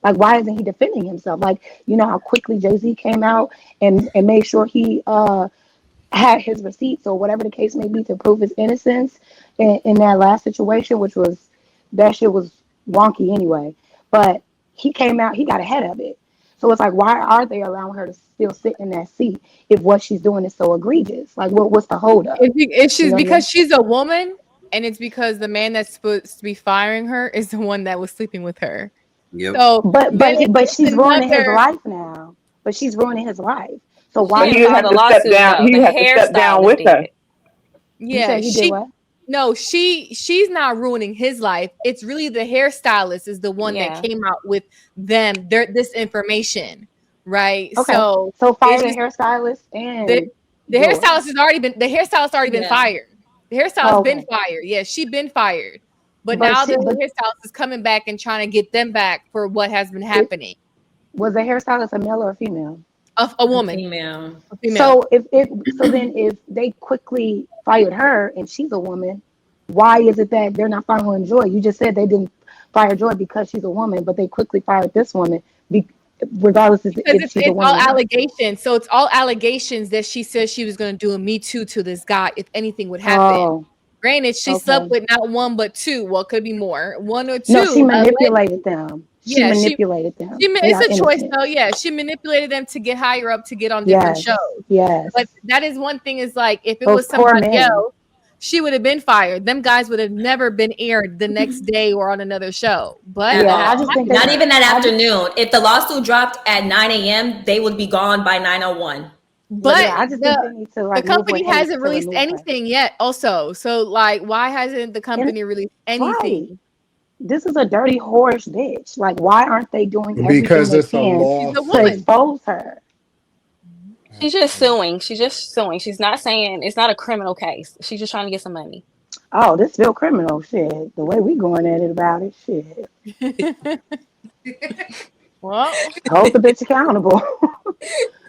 Like, why isn't he defending himself? Like, you know how quickly Jay-Z came out and made sure he had his receipts or whatever the case may be to prove his innocence in that last situation, which was, that shit was wonky anyway. But he came out, he got ahead of it. So it's like, why are they allowing her to still sit in that seat if what she's doing is so egregious? Like, what's the hold up? If she's, You know what I because mean? she's a woman, and it's because the man that's supposed to be firing her is the one that was sleeping with her. Yep. So But she's ruining his another. life now. But she's ruining his life. So But why he is would she? have to step down. He would have to step down with her. You Yeah, said he did what? no, she's not ruining his life. It's really the hairstylist is the one that came out with this information, right? Okay. So So fire the it's hairstylist the, and the yours. hairstylist has already been fired. The hairstylist been Okay. fired. Yeah, she been fired. But But now she, the but hairstylist is coming back and trying to get them back for what has been happening. was the hairstylist a male or a female? A woman. Female. A female. So if they quickly fired her and she's a woman, why is it that they're not firing Joy? You just said they didn't fire Joy because she's a woman, but they quickly fired this woman, regardless if Because she's a it's all woman. allegations. So it's all allegations that she says she was going to do a Me Too to this guy if anything would happen. Oh, Granted, she slept with not one but two. Well, could be more. One or two. no, she manipulated them. She manipulated them. It's a choice, though. Yeah, she manipulated them to get higher up, to get on different shows. Yes. But that is one thing, is like, if it was somebody else, she would have been fired. Them guys would have never been aired the next day or on another show. But I just think not even that afternoon. If the lawsuit dropped at 9 a.m., they would be gone by 9:01. But I just think they need to, like, the company hasn't released anything yet also. So, like, why hasn't the company released anything? Right. This is a dirty whorish bitch. Like, why aren't they doing everything Because they it's a can law. to expose her? She's just suing. She's not saying, it's not a criminal case. She's just trying to get some money. Oh, this feel criminal shit. The way we going at it about it, shit. Well, hold the bitch accountable.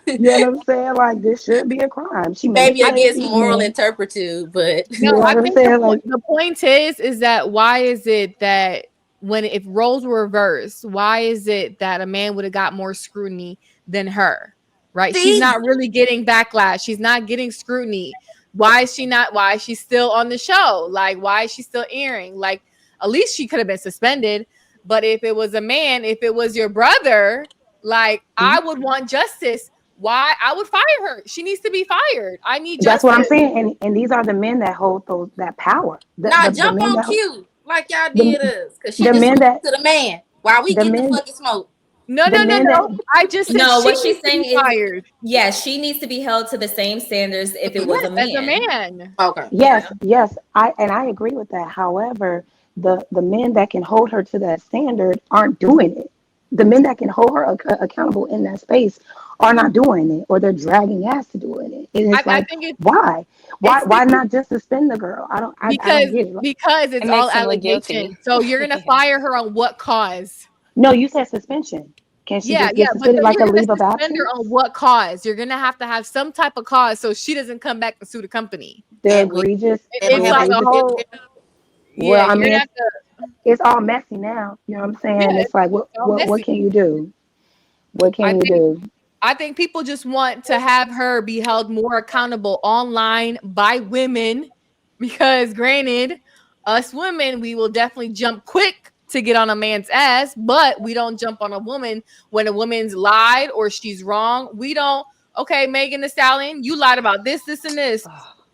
You know what I'm saying? Like, this should be a crime. She maybe against moral interpretive, but no, I think the point is that why is it that if roles were reversed, why is it that a man would have got more scrutiny than her? Right? She's not really getting backlash. She's not getting scrutiny. Why is she not? Why is she still on the show? Like, why is she still airing? Like, at least she could have been suspended. But if it was a man, if it was your brother, like, I would want justice. Why? I would fire her. She needs to be fired. I need justice. That's what I'm saying. And these are the men that hold that power. Jump on Q like y'all did us. Because she just went to the man while we get the fucking smoke. No. I just said what she's saying is fired. Yes, she needs to be held to the same standards if it was a man. As a man. Okay. Yes. I agree with that. However, the men that can hold her to that standard aren't doing it. The men that can hold her accountable in that space are not doing it, or they're dragging ass to doing it. And it's like, why not just suspend the girl? I don't get it. Because it's all allegations. So you're gonna fire her on what cause? No, you said suspension. Can she just get suspended, like a leave of absence? On what cause? You're gonna have some type of cause so she doesn't come back and sue the company. They're egregious. It's like a whole. Well, I mean, it's all messy now. You know what I'm saying? Yeah, it's like, what can you do? What can you do? I think people just want to have her be held more accountable online by women, because granted, us women, we will definitely jump quick to get on a man's ass, but we don't jump on a woman when a woman's lied or she's wrong. We don't, okay, Megan Thee Stallion, you lied about this, and this.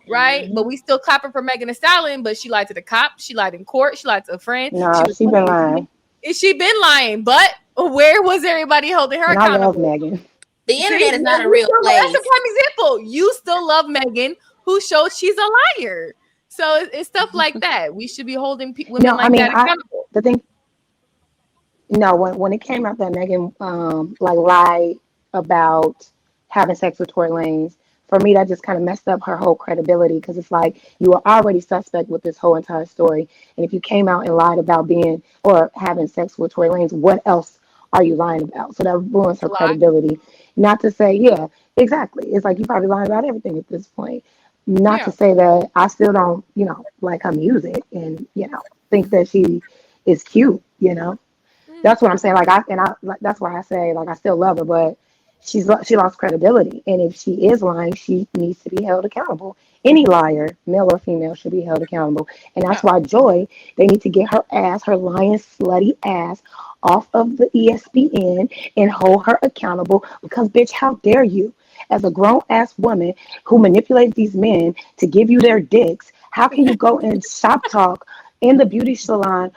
Right, but we still clapping for Megan Thee Stallion, but she lied to the cop, she lied in court, she lied to a friend. No, she been lying. She been lying, but where was everybody holding her accountable? I love Megan. The internet is not a real place. That's a prime example. You still love Megan, who showed she's a liar. So it's stuff like that. We should be holding women that accountable. The thing, when it came out that Megan lied about having sex with Tory Lanez, for me, that just kind of messed up her whole credibility, because it's like, you were already suspect with this whole entire story. And if you came out and lied about being or having sex with Tory Lanez, what else are you lying about? So that ruins her credibility. Not to say, yeah, exactly. It's like, you probably lying about everything at this point. Not to say that I still don't, like her music and, think that she is cute, That's what I'm saying. That's why I say like I still love her, but she lost credibility. And if she is lying, she needs to be held accountable. Any liar, male or female, should be held accountable. And that's why Joy, they need to get her lying, slutty ass off of the ESPN and hold her accountable. Because bitch, how dare you? As a grown ass woman who manipulates these men to give you their dicks, how can you go and shop talk in the beauty salon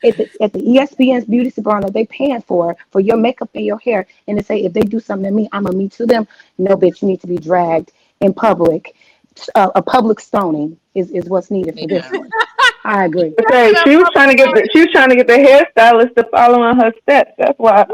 at the ESPN's beauty salon that they paying for your makeup and your hair, and to say if they do something to me, I'm gonna me to them? No, bitch, you need to be dragged in public. A public stoning is what's needed for this one. I agree. Okay, she was trying to get the hairstylist to follow on her steps. That's why.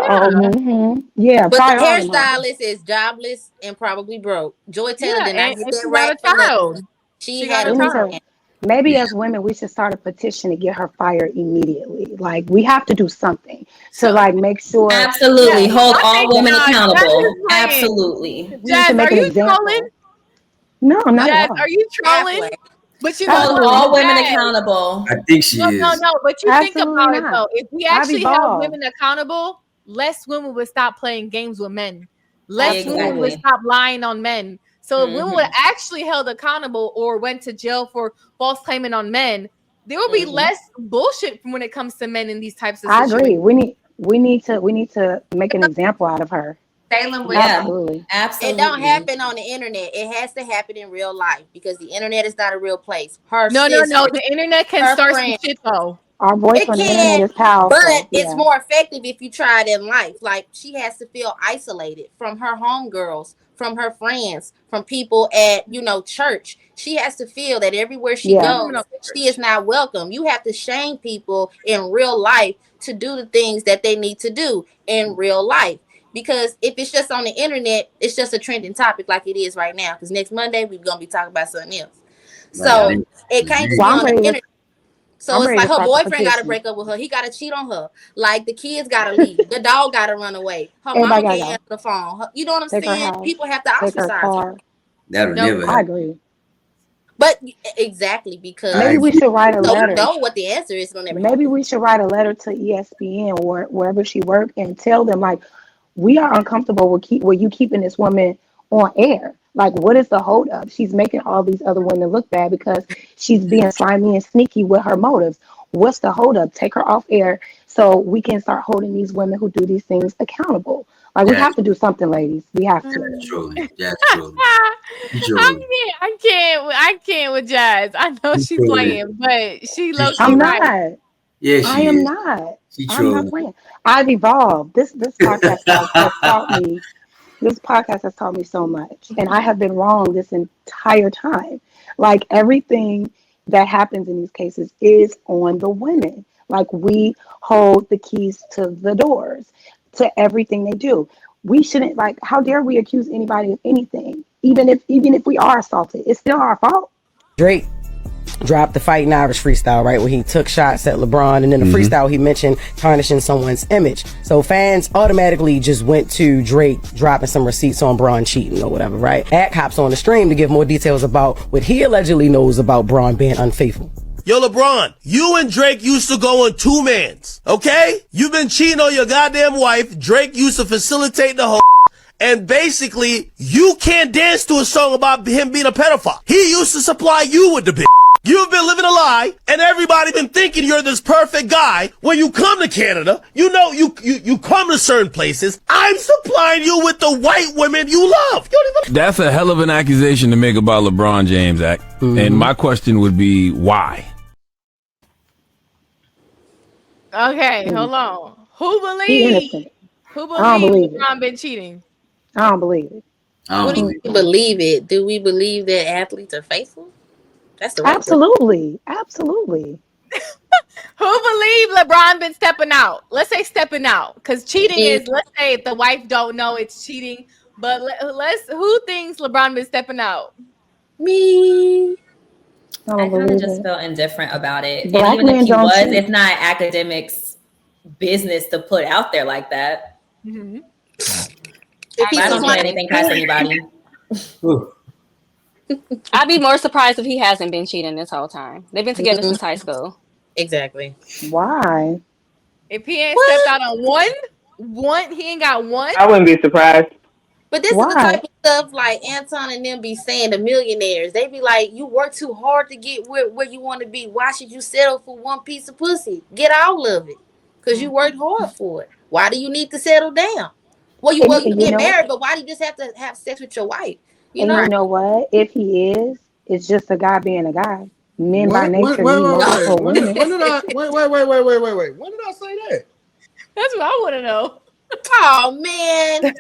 Yeah, but the hairstylist is jobless and probably broke. Joy Taylor did not get that right. Child. She had a child. Maybe as women, we should start a petition to get her fired immediately. Like, we have to do something to like make sure. Absolutely, hold all women accountable. Absolutely. Jazz, are you trolling? No, not Jazz, at all. are you trolling? But you hold all women accountable. I think she is. No. But you Absolutely think about not. it though. If we actually held women accountable, less women would stop playing games with men. Less women would stop lying on men. So if women were actually held accountable or went to jail for false claiming on men, there will be less bullshit when it comes to men in these types of situations. I agree. We need to make an example out of her. Absolutely. It don't happen on the internet. It has to happen in real life because the internet is not a real place. No. The internet can start some shit though. Our voice on the internet is powerful, but it's more effective if you try it in life. Like, she has to feel isolated from her homegirls, from her friends, from people at church. She has to feel that everywhere she goes, she is not welcome. You have to shame people in real life to do the things that they need to do in real life. Because if it's just on the internet, it's just a trending topic like it is right now. Because next Monday we're gonna be talking about something else. So it can't be on the internet. So it's like her boyfriend got to break up with her. He got to cheat on her. Like, the kids got to leave. The dog got to run away. Her mama can't answer the phone. You know what I'm saying? People have to ostracize her. That'll never happen. I agree. But exactly, because maybe we should write a letter. Know what the answer is. Maybe we should write a letter to ESPN or wherever she worked and tell them, like, we are uncomfortable with you keeping this woman on air. Like, what is the hold up? She's making all these other women look bad because she's being slimy and sneaky with her motives. What's the hold up? Take her off air so we can start holding these women who do these things accountable. Like, we have to do something, ladies. We have to. Truly. I can't with Jazz. I know she's playing, but she looks. I'm not. Yeah, I am not. I'm not playing. I've evolved. This podcast has taught me. This podcast has taught me so much, and I have been wrong this entire time. Like, everything that happens in these cases is on the women. Like, we hold the keys to the doors to everything they do. We shouldn't, like, how dare we accuse anybody of anything? Even if we are assaulted, it's still our fault. Drake dropped the Fighting Irish freestyle, right, where he took shots at LeBron, and then the freestyle he mentioned tarnishing someone's image. So fans automatically just went to Drake dropping some receipts on Bron cheating or whatever, right? Ak hops on the stream to give more details about what he allegedly knows about Bron being unfaithful. Yo, LeBron, you and Drake used to go on two mans, okay? You've been cheating on your goddamn wife. Drake used to facilitate the whole, and basically, you can't dance to a song about him being a pedophile. He used to supply you with the bitch. You've been living a lie, and everybody been thinking you're this perfect guy. When you come to Canada, you come to certain places. I'm supplying you with the white women you love. That's a hell of an accusation to make about LeBron James, Ak. And my question would be, why? Okay, hold on. Who believes LeBron been cheating? I don't believe it. What do you believe it? Do we believe that athletes are faithful? That's the absolutely. Who believe LeBron been stepping out? Let's say stepping out, because cheating is. Let's say if the wife don't know it's cheating, but who thinks LeBron been stepping out? Me. I kind of just felt indifferent about it. And even if he was, it's not Akademiks' business to put out there like that. Mm-hmm. I don't do anything past anybody. I'd be more surprised if he hasn't been cheating this whole time. They've been together since high school. Exactly. Why? If he ain't stepped out on one, he ain't got one. I wouldn't be surprised. But this is the type of stuff like Anton and them be saying, the millionaires. They be like, you work too hard to get where you want to be. Why should you settle for one piece of pussy? Get all of it. Because you worked hard for it. Why do you need to settle down? Well, you get married, but why do you just have to have sex with your wife? You know what? If he is, it's just a guy being a guy. Men by nature wait, need multiple women. When did I wait? When did I say that? That's what I want to know. Oh man.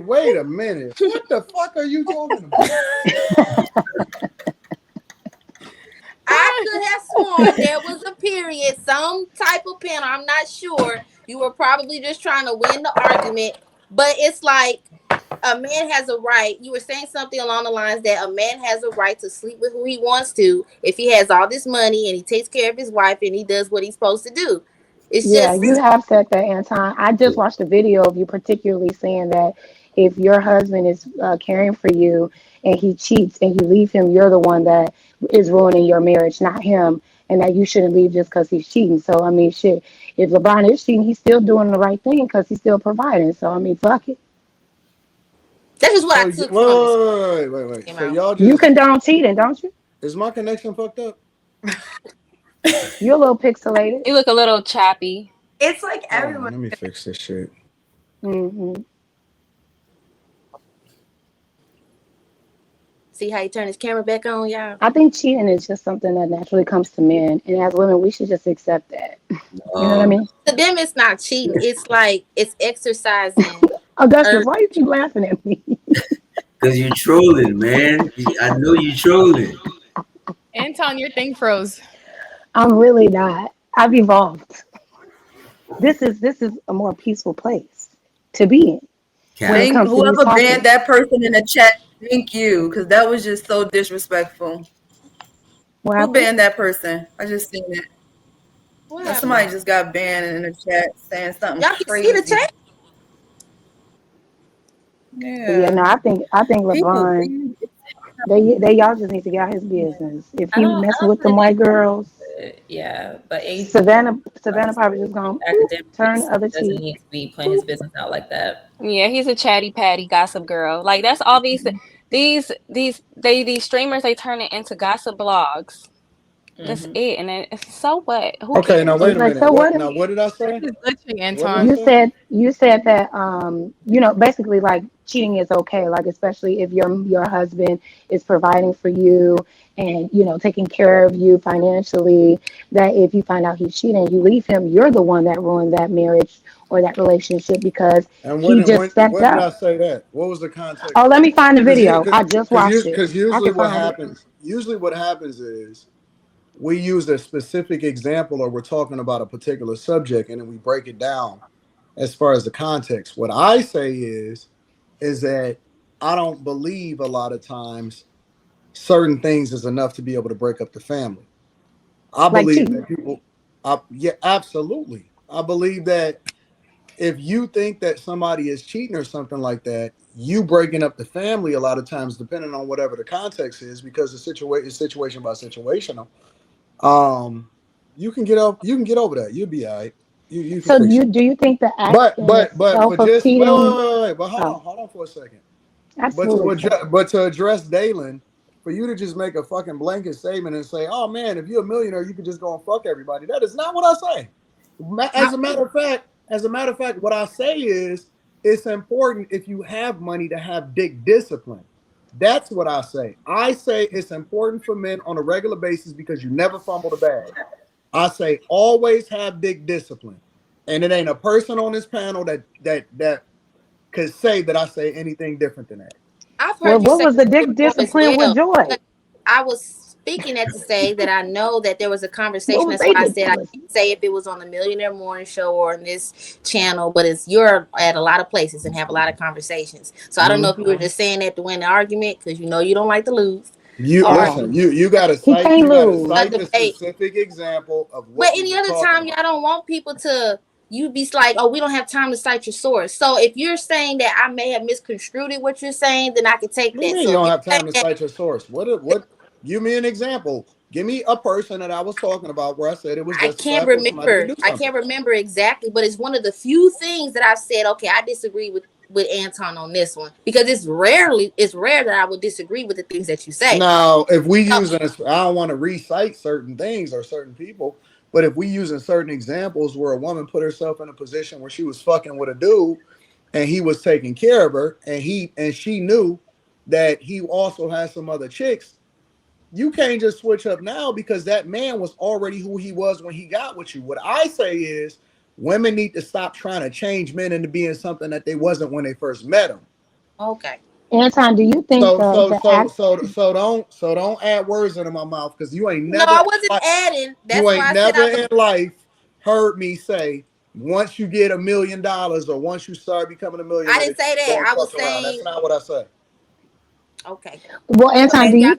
Wait a minute. What the fuck are you talking about? I could have sworn there was a period, some type of panel. I'm not sure. You were probably just trying to win the argument, but it's like a man has a right. You were saying something along the lines that a man has a right to sleep with who he wants to if he has all this money and he takes care of his wife and he does what he's supposed to do. You have said that, Anton. I just watched a video of you particularly saying that if your husband is caring for you and he cheats and you leave him, you're the one that is ruining your marriage, not him, and that you shouldn't leave just because he's cheating. So, I mean, shit, if LeBron is cheating, he's still doing the right thing because he's still providing. So, I mean, fuck it. That is what I took from wait. So y'all just, you condone cheating, don't you? Is my connection fucked up? You're a little pixelated. You look a little choppy. It's like everyone. Let me fix this shit. Mm-hmm. See how he turned his camera back on, y'all? I think cheating is just something that naturally comes to men. And as women, we should just accept that. You know what I mean? To them, it's not cheating. It's like, it's exercising. Augustus, why you keep laughing at me? Because you're trolling, man. I know you're trolling. Anton, your thing froze. I'm really not. I've evolved. This is a more peaceful place to be in. Whoever banned that person in the chat, thank you, because that was just so disrespectful. Who banned that person? I just seen it. Somebody just got banned in the chat saying something Y'all crazy. can see the chat? Yeah, no, I think LeBron, they y'all just need to get out his business. If he messing with them white girls, but Savannah probably just gonna turn the other doesn't cheek. need to be playing his business out like that. Yeah, he's a chatty patty gossip girl. Like that's all these streamers, they turn it into gossip blogs. That's it. And then so what? Who Okay, cares? now wait a minute. So what Now what did I say? You said that basically like cheating is okay, like especially if your husband is providing for you and taking care of you financially, that if you find out he's cheating, you leave him, you're the one that ruined that marriage or that relationship because he just stepped when up. did I say that? What was the context? Oh, let me find the video. I just watched it. Because usually what happens is we use a specific example or we're talking about a particular subject and then we break it down as far as the context. What I say is that I don't believe a lot of times certain things is enough to be able to break up the family. I believe that people, yeah, absolutely. I believe that if you think that somebody is cheating or something like that, you breaking up the family a lot of times, depending on whatever the context is, because the situation is situation by situational. You can get over that. You'll be all right. Do you think the act but for just wait, but hold on for a second. Absolutely. But to address Dalen, for you to just make a fucking blanket statement and say, "Oh man, if you're a millionaire, you can just go and fuck everybody." That is not what I say. As a matter of fact, what I say is it's important if you have money to have dick discipline. That's what I say. I say it's important for men on a regular basis because you never fumble the bag. I say always have dick discipline. And it ain't a person on this panel that could say that I say anything different than that. I've heard what was the dick discipline with Joy? I was speaking that to say that I know that there was a conversation. That's why I said I can't say if it was on the Millionaire Morning Show or on this channel, but you're at a lot of places and have a lot of conversations. So I don't know if you were just saying that to win the argument because you don't like to lose. You listen. You got to cite the specific example of what. But any other time, y'all don't want people to. You be like, oh, we don't have time to cite your source. So if you're saying that I may have misconstrued what you're saying, then I can take that. You don't have time to cite your source. What? Give me an example. Give me a person that I was talking about where I said it was I can't remember exactly, but it's one of the few things that I've said, okay, I disagree with Anton on this one, because it's rare that I would disagree with the things that you say. Now, if we use I don't want to recite certain things or certain people, but if we using certain examples where a woman put herself in a position where she was fucking with a dude and he was taking care of her and she knew that he also had some other chicks, you can't just switch up now because that man was already who he was when he got with you. What I say is women need to stop trying to change men into being something that they wasn't when they first met them. Okay. Anton, do you think so don't add words into my mouth because you ain't never. No, I wasn't adding. That's you ain't why never in life heard me say once you get $1 million or once you start becoming a millionaire. I didn't say that. I was saying that's not what I said. Okay. Well, Anton, do you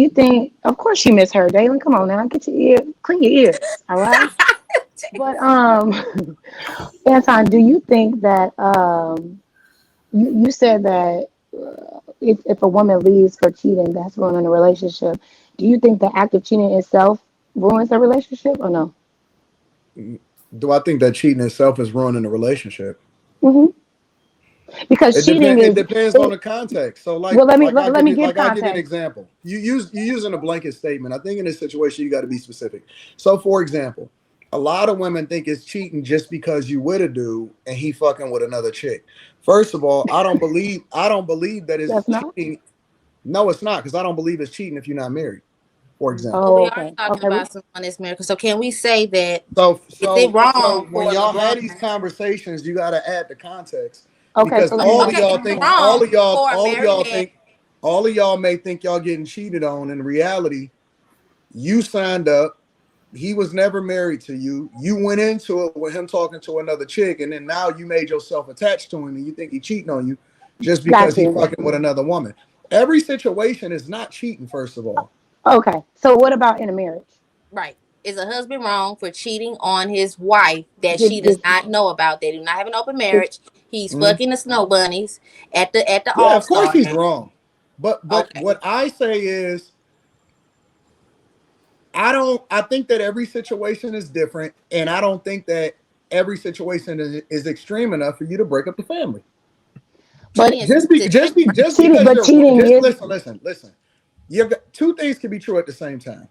think? Of course, you misheard, Dalen. Come on now, get your ear, clean your ears, all right? But Anton, do you think that you said that if a woman leaves for cheating, that's ruining a relationship? Do you think the act of cheating itself ruins a relationship, or no? Do I think that cheating itself is ruining a relationship? Mm-hmm. Because it depends on the context. So, like, well, let me give I give you an example. You're using a blanket statement. I think in this situation you got to be specific. So, for example, a lot of women think it's cheating just because you with a dude and he fucking with another chick. First of all, I don't believe that it's cheating. No, it's not, because I don't believe it's cheating if you're not married. For example, we are talking about someone that's married. So can we say that if they wrong? So when y'all had these conversations, you got to add the context. Okay, because so all of y'all may think y'all getting cheated on. In reality, you signed up. He was never married to you. You went into it with him talking to another chick, and then now you made yourself attached to him, and you think he cheating on you just because he's fucking with another woman. Every situation is not cheating, first of all. Okay, so what about in a marriage? Right. Is a husband wrong for cheating on his wife that she does not know about? They do not have an open marriage. He's fucking the snow bunnies at the All-Star. Of course he's wrong. But what I say is I think that every situation is different, and I don't think that every situation is extreme enough for you to break up the family. But listen. Two things can be true at the same time.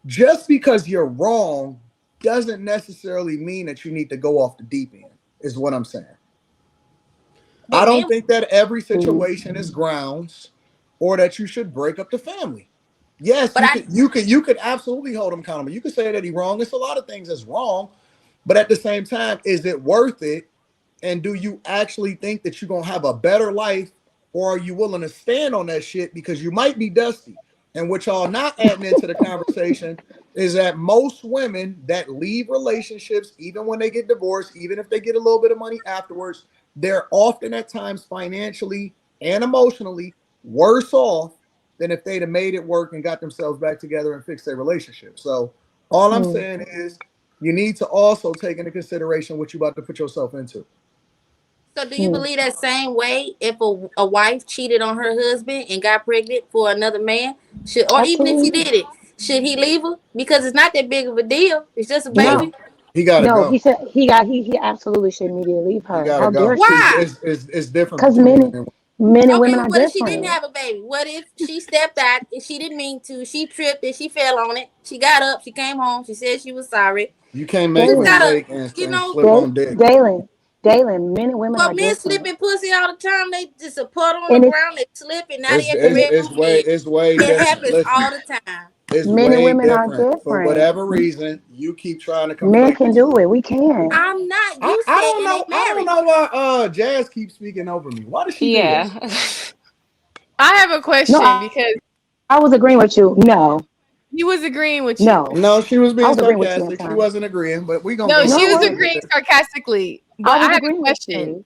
Just because you're wrong doesn't necessarily mean that you need to go off the deep end, is what I'm saying. I don't think that every situation is grounds or that you should break up the family. Yes, you could absolutely hold him accountable. You could say that he's wrong. It's a lot of things that's wrong, but at the same time, is it worth it? And do you actually think that you're gonna have a better life, or are you willing to stand on that shit because you might be dusty? And what y'all not adding into the conversation is that most women that leave relationships, even when they get divorced, even if they get a little bit of money afterwards, they're often at times financially and emotionally worse off than if they'd have made it work and got themselves back together and fixed their relationship. So all I'm saying is you need to also take into consideration what you're about to put yourself into. So do you believe that same way if a wife cheated on her husband and got pregnant for another man, even if she did it, should he leave her? Because it's not that big of a deal. It's just a baby. No. He gotta go. He said he absolutely should immediately leave her. How dare she? Why? It's different. Because men and women are what different. if she didn't have a baby? What if she stepped out and she didn't mean to? She tripped and she fell on it. She got up. She came home. She said she was sorry. You can't make a mistake and slip on dick. Dalen, men and women are men different. slipping pussy all the time. They just a puddle on the ground. They slip and now they at the it's way it happens all the time. It's men and women are different. For whatever reason, you keep trying to compare. Men can do it. We can. I'm not. I don't know why Jazz keeps speaking over me. Why does she do that? I have a question because I was agreeing with you. No. He was agreeing with you. No, she was being sarcastic. She wasn't agreeing, but we gonna. No, she was agreeing sarcastically. But I have a question.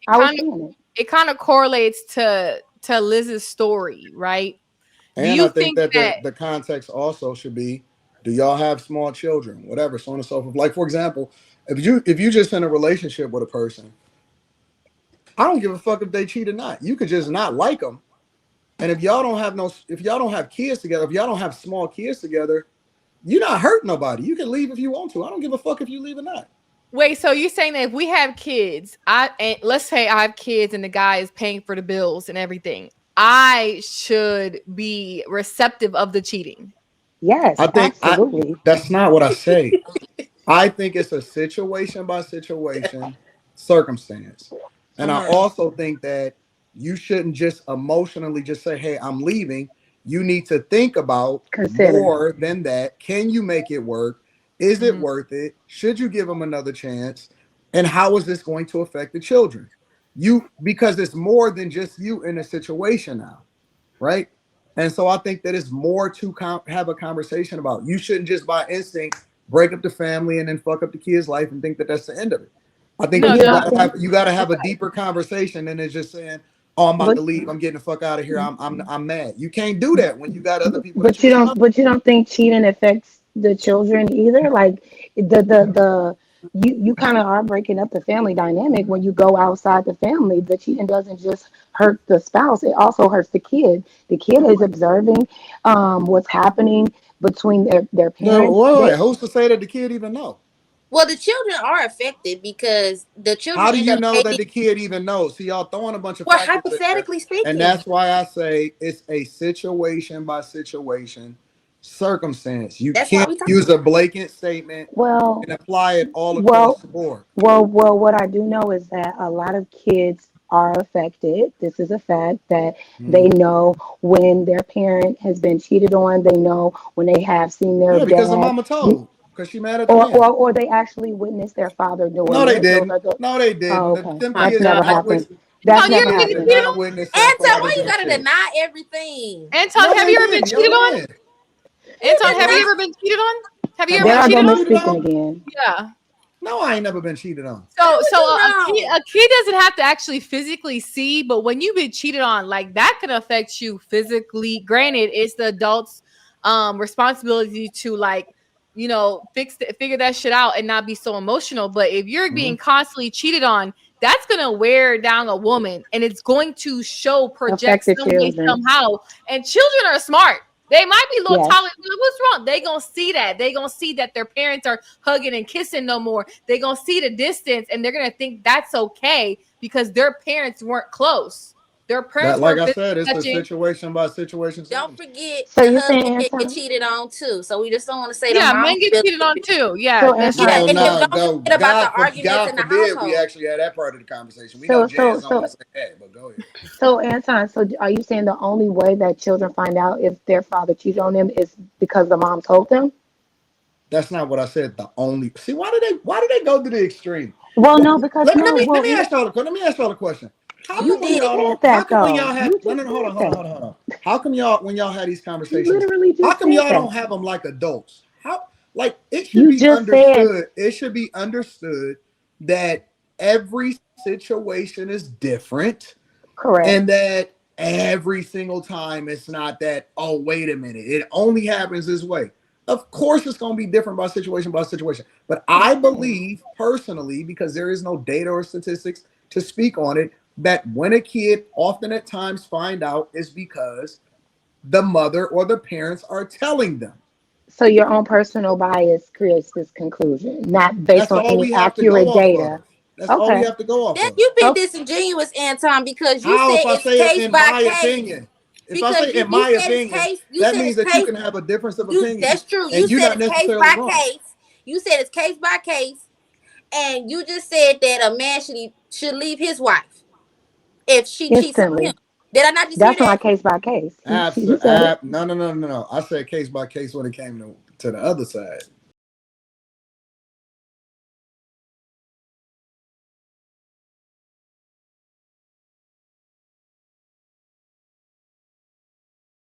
It kind of correlates to Liz's story, right? And I think that the context also should be: do y'all have small children? Whatever, so on and so forth. Like, for example, if you just in a relationship with a person, I don't give a fuck if they cheat or not. You could just not like them, And if y'all don't have kids together, if y'all don't have small kids together, you're not hurting nobody. You can leave if you want to. I don't give a fuck if you leave or not. Wait, so you're saying that if we have kids, and let's say I have kids and the guy is paying for the bills and everything, I should be receptive of the cheating? Yes, absolutely. That's not what I say. I think it's a situation by situation circumstance. And I also think that you shouldn't just emotionally just say, hey, I'm leaving. You need to think about more than that. Can you make it work? Is it worth it? Should you give them another chance? And how is this going to affect the children? Because it's more than just you in a situation now, right? And so I think that it's more to have a conversation about. You shouldn't just by instinct break up the family and then fuck up the kid's life and think that that's the end of it. I think you got to have a deeper conversation than it's just saying, "Oh, I'm about to leave. I'm getting the fuck out of here. I'm mad." You can't do that when you got other people. But you don't think cheating affects the children either? Like you kind of are breaking up the family dynamic when you go outside the family. The cheating doesn't just hurt the spouse; it also hurts the kid. The kid is observing what's happening between their parents. No, who's to say that the kid even know? Well, the children are affected because the children. How do you know that the kid even knows? See, y'all throwing a bunch of factors hypothetically speaking, and that's why I say it's a situation by situation circumstance. You can't use a blatant statement and apply it all across the board. Well, what I do know is that a lot of kids are affected. This is a fact that they know when their parent has been cheated on. They know when they have seen their dad. Because the mama told. Because she mad at or they actually witnessed their father doing it. No, they didn't. No, they didn't. Oh, okay. That's never happened. That's never happened. Anton, why you gotta deny everything? Anton, have you ever been cheated on? Anton, have you ever been cheated on? Have you ever been cheated on? Again. Yeah. No, I ain't never been cheated on. So a kid doesn't have to actually physically see, but when you've been cheated on, like that can affect you physically. Granted, it's the adult's responsibility to figure that shit out and not be so emotional. But if you're being constantly cheated on, that's gonna wear down a woman, and it's going to project some way somehow. And children are smart. They might be a little taller. What's wrong? They gonna see that. They gonna see that their parents are hugging and kissing no more. They gonna see the distance, and they're gonna think that's okay because their parents weren't close. Their parents, like I said, it's a situation by situation. Don't forget, the husband get cheated on too. So we just don't want to say that. Men get cheated on too. Yeah. Don't forget about the arguments in the household. We actually had that part of the conversation. We know Jazz don't want to say that, but go ahead. So Anton, are you saying the only way that children find out if their father cheated on them is because the mom told them? That's not what I said. The only why do they go to the extreme? Well, no, because let me ask y'all a question. How come when y'all hold on. How come y'all when y'all had these conversations? How come y'all don't have them like adults? It should be understood. It should be understood that every situation is different. Correct. And that every single time it's not that, oh, wait a minute, it only happens this way. Of course it's going to be different by situation. But I believe personally, because there is no data or statistics to speak on it, that when a kid often at times find out is because the mother or the parents are telling them. So your own personal bias creates this conclusion, not based on any accurate data. That's all we have to go off. You've been disingenuous, Anton, because you said it's case by case. If I say in my opinion, that means that you can have a difference of opinion. That's true. You said it's case by case. You said it's case by case, and you just said that a man should leave his wife if she cheats on him. Did I not just say that? That's not case by case. No. I said case by case when it came to the other side.